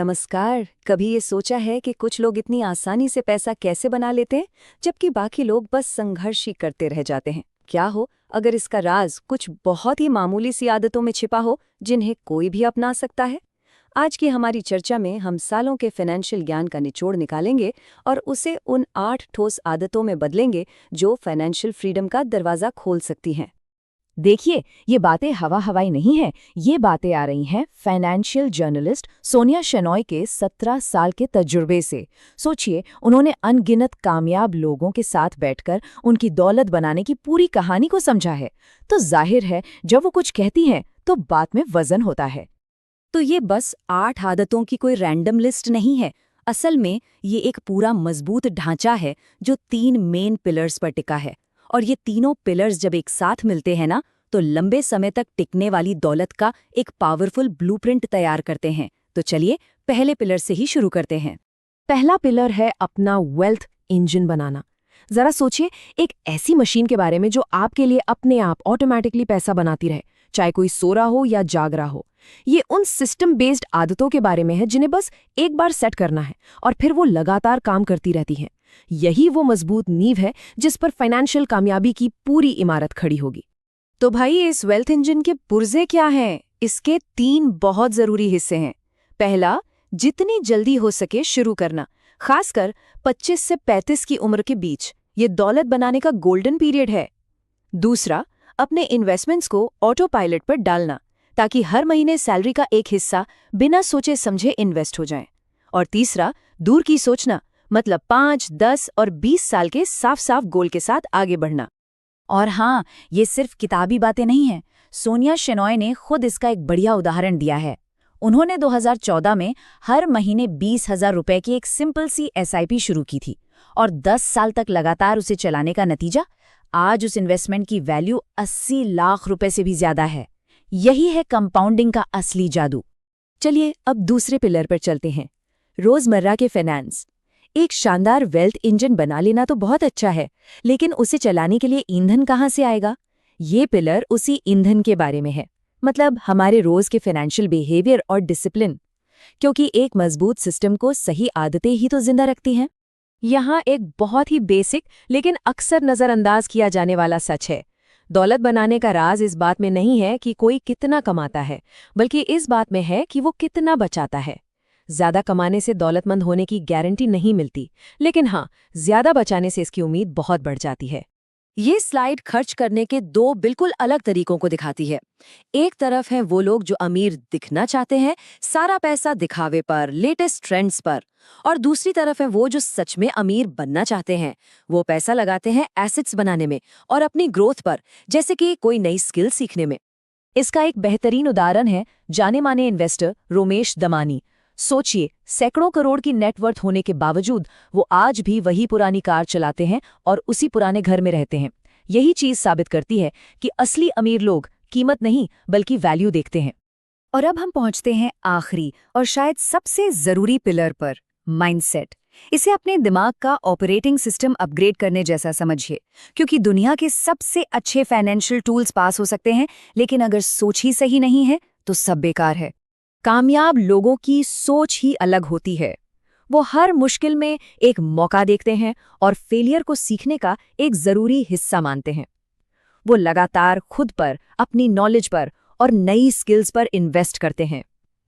नमस्कार। कभी ये सोचा है कि कुछ लोग इतनी आसानी से पैसा कैसे बना लेते हैं, जबकि बाकी लोग बस संघर्ष ही करते रह जाते हैं? क्या हो अगर इसका राज कुछ बहुत ही मामूली सी आदतों में छिपा हो, जिन्हें कोई भी अपना सकता है? आज की हमारी चर्चा में हम सालों के फाइनेंशियल ज्ञान का निचोड़ निकालेंगे और उसे उन 8 ठोस आदतों में बदलेंगे जो फाइनेंशियल फ्रीडम का दरवाजा खोल सकती हैं। देखिए, ये बातें हवा हवाई नहीं है। ये बातें आ रही हैं फाइनेंशियल जर्नलिस्ट सोनिया शेनॉय के 17 साल के तजुर्बे से। सोचिए, उन्होंने अनगिनत कामयाब लोगों के साथ बैठकर उनकी दौलत बनाने की पूरी कहानी को समझा है। तो जाहिर है, जब वो कुछ कहती हैं तो बात में वजन होता है। तो ये बस 8 आदतों की कोई रैंडम लिस्ट नहीं है। असल में ये एक पूरा मजबूत ढांचा है जो 3 मेन पिलर्स पर टिका है। और ये तीनों पिलर्स जब एक साथ मिलते हैं ना, तो लंबे समय तक टिकने वाली दौलत का एक पावरफुल ब्लूप्रिंट तैयार करते हैं। तो चलिए पहले पिलर से ही शुरू करते हैं। पहला पिलर है अपना वेल्थ इंजन बनाना। जरा सोचिए, एक ऐसी मशीन के बारे में जो आपके लिए अपने आप ऑटोमेटिकली पैसा बनाती रहे, चाहे कोई सो रहा हो या जाग रहा हो। ये उन सिस्टम बेस्ड आदतों के बारे में है जिन्हें बस एक बार सेट करना है और फिर वो लगातार काम करती रहती हैं। यही वो मजबूत नींव है जिस पर फाइनेंशियल कामयाबी की पूरी इमारत खड़ी होगी। तो भाई, इस वेल्थ इंजन के पुर्जे क्या हैं? इसके 3 बहुत जरूरी हिस्से हैं। पहला, जितनी जल्दी हो सके शुरू करना, खासकर 25 से 35 की उम्र के बीच। ये दौलत बनाने का गोल्डन पीरियड है। दूसरा, अपने इन्वेस्टमेंट्स को ऑटो पायलट पर डालना, ताकि हर महीने सैलरी का एक हिस्सा बिना सोचे समझे इन्वेस्ट हो जाए। और तीसरा, दूर की सोचना, मतलब 5, 10 और 20 साल के साफ साफ गोल के साथ आगे बढ़ना। और हाँ, ये सिर्फ किताबी बातें नहीं हैं। सोनिया शेनॉय ने खुद इसका एक बढ़िया उदाहरण दिया है। उन्होंने 2014 में हर महीने 20,000 रुपए की एक सिंपल सी SIP शुरू की थी और 10 साल तक लगातार उसे चलाने का नतीजा, आज उस इन्वेस्टमेंट की वैल्यू 80 लाख रुपए से भी ज्यादा है। यही है कंपाउंडिंग का असली जादू। चलिए अब दूसरे पिलर पर चलते हैं, रोजमर्रा के फाइनेंस। एक शानदार वेल्थ इंजन बना लेना तो बहुत अच्छा है, लेकिन उसे चलाने के लिए ईंधन कहाँ से आएगा? ये पिलर उसी ईंधन के बारे में है, मतलब हमारे रोज के फाइनेंशियल बिहेवियर और डिसिप्लिन। क्योंकि एक मजबूत सिस्टम को सही आदतें ही तो जिंदा रखती हैं। यहाँ एक बहुत ही बेसिक लेकिन अक्सर नजरअंदाज किया जाने वाला सच है। दौलत बनाने का राज इस बात में नहीं है कि कोई कितना कमाता है, बल्कि इस बात में है कि वो कितना बचाता है। ज्यादा कमाने से दौलतमंद होने की गारंटी नहीं मिलती, लेकिन हाँ, ज्यादा बचाने से इसकी उम्मीद बहुत बढ़ जाती है। ये स्लाइड खर्च करने के 2 बिल्कुल अलग तरीकों को दिखाती है। एक तरफ है वो लोग जो अमीर दिखना चाहते हैं, सारा पैसा दिखावे पर, लेटेस्ट ट्रेंड्स पर। और दूसरी तरफ है वो जो सच में अमीर बनना चाहते हैं। वो पैसा लगाते हैं एसेट्स बनाने में और अपनी ग्रोथ पर, जैसे कि कोई नई स्किल सीखने में। इसका एक बेहतरीन उदाहरण है जाने माने इन्वेस्टर रोमेश दमानी। सोचिए, सैकड़ों करोड़ की नेटवर्थ होने के बावजूद वो आज भी वही पुरानी कार चलाते हैं और उसी पुराने घर में रहते हैं। यही चीज साबित करती है कि असली अमीर लोग कीमत नहीं बल्कि वैल्यू देखते हैं। और अब हम पहुंचते हैं आखिरी और शायद सबसे जरूरी पिलर पर, माइंडसेट। इसे अपने दिमाग का ऑपरेटिंग सिस्टम अपग्रेड करने जैसा समझिए, क्योंकि दुनिया के सबसे अच्छे फाइनेंशियल टूल्स पास हो सकते हैं, लेकिन अगर सोच ही सही नहीं है तो सब बेकार है। कामयाब लोगों की सोच ही अलग होती है। वो हर मुश्किल में एक मौका देखते हैं और फेलियर को सीखने का एक जरूरी हिस्सा मानते हैं। वो लगातार खुद पर, अपनी नॉलेज पर और नई स्किल्स पर इन्वेस्ट करते हैं।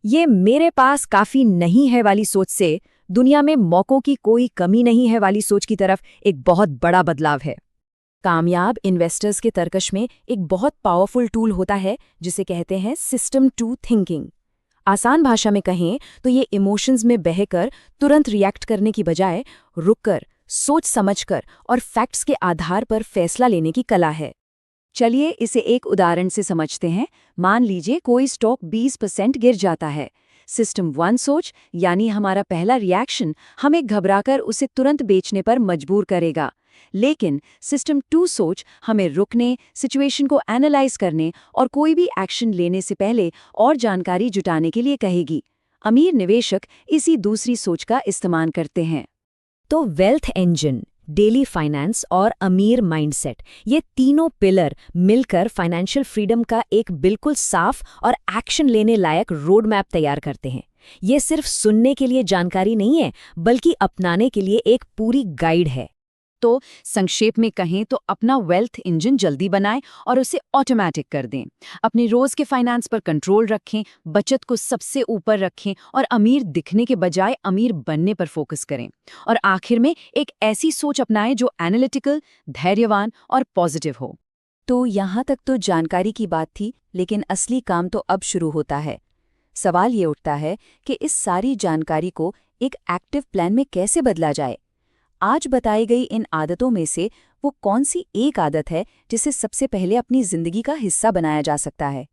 ये मेरे पास काफी नहीं है वाली सोच से दुनिया में मौकों की कोई कमी नहीं है वाली सोच की तरफ एक बहुत बड़ा बदलाव है। कामयाब इन्वेस्टर्स के तर्कश में एक बहुत पावरफुल टूल होता है जिसे कहते हैं सिस्टम 2 थिंकिंग। आसान भाषा में कहें तो ये इमोशंस में बहकर तुरंत रिएक्ट करने की बजाय रुककर, सोच समझकर और फैक्ट्स के आधार पर फैसला लेने की कला है। चलिए इसे एक उदाहरण से समझते हैं। मान लीजिए कोई स्टॉक 20% गिर जाता है। सिस्टम 1 सोच, यानी हमारा पहला रिएक्शन, हमें घबराकर उसे तुरंत बेचने पर मजबूर करेगा। लेकिन सिस्टम 2 सोच हमें रुकने, सिचुएशन को एनालाइज करने और कोई भी एक्शन लेने से पहले और जानकारी जुटाने के लिए कहेगी। अमीर निवेशक इसी दूसरी सोच का इस्तेमाल करते हैं। तो वेल्थ इंजन, डेली फाइनेंस और अमीर माइंडसेट, ये तीनों पिलर मिलकर फाइनेंशियल फ्रीडम का एक बिल्कुल साफ और एक्शन लेने लायक रोड मैप तैयार करते हैं। ये सिर्फ सुनने के लिए जानकारी नहीं है, बल्कि अपनाने के लिए एक पूरी गाइड है। तो संक्षेप में कहें तो अपना वेल्थ इंजन जल्दी बनाएं और उसे ऑटोमेटिक कर दें। अपने रोज के फाइनेंस पर कंट्रोल रखें, बचत को सबसे ऊपर रखें और अमीर दिखने के बजाय अमीर बनने पर फोकस करें। और आखिर में एक ऐसी सोच अपनाएं जो एनालिटिकल, धैर्यवान और पॉजिटिव हो। तो यहाँ तक तो जानकारी की बात थी, लेकिन असली काम तो अब शुरू होता है। सवाल ये उठता है कि इस सारी जानकारी को एक एक्टिव प्लान में कैसे बदला जाए। आज बताई गई इन आदतों में से वो कौन सी एक आदत है जिसे सबसे पहले अपनी जिंदगी का हिस्सा बनाया जा सकता है?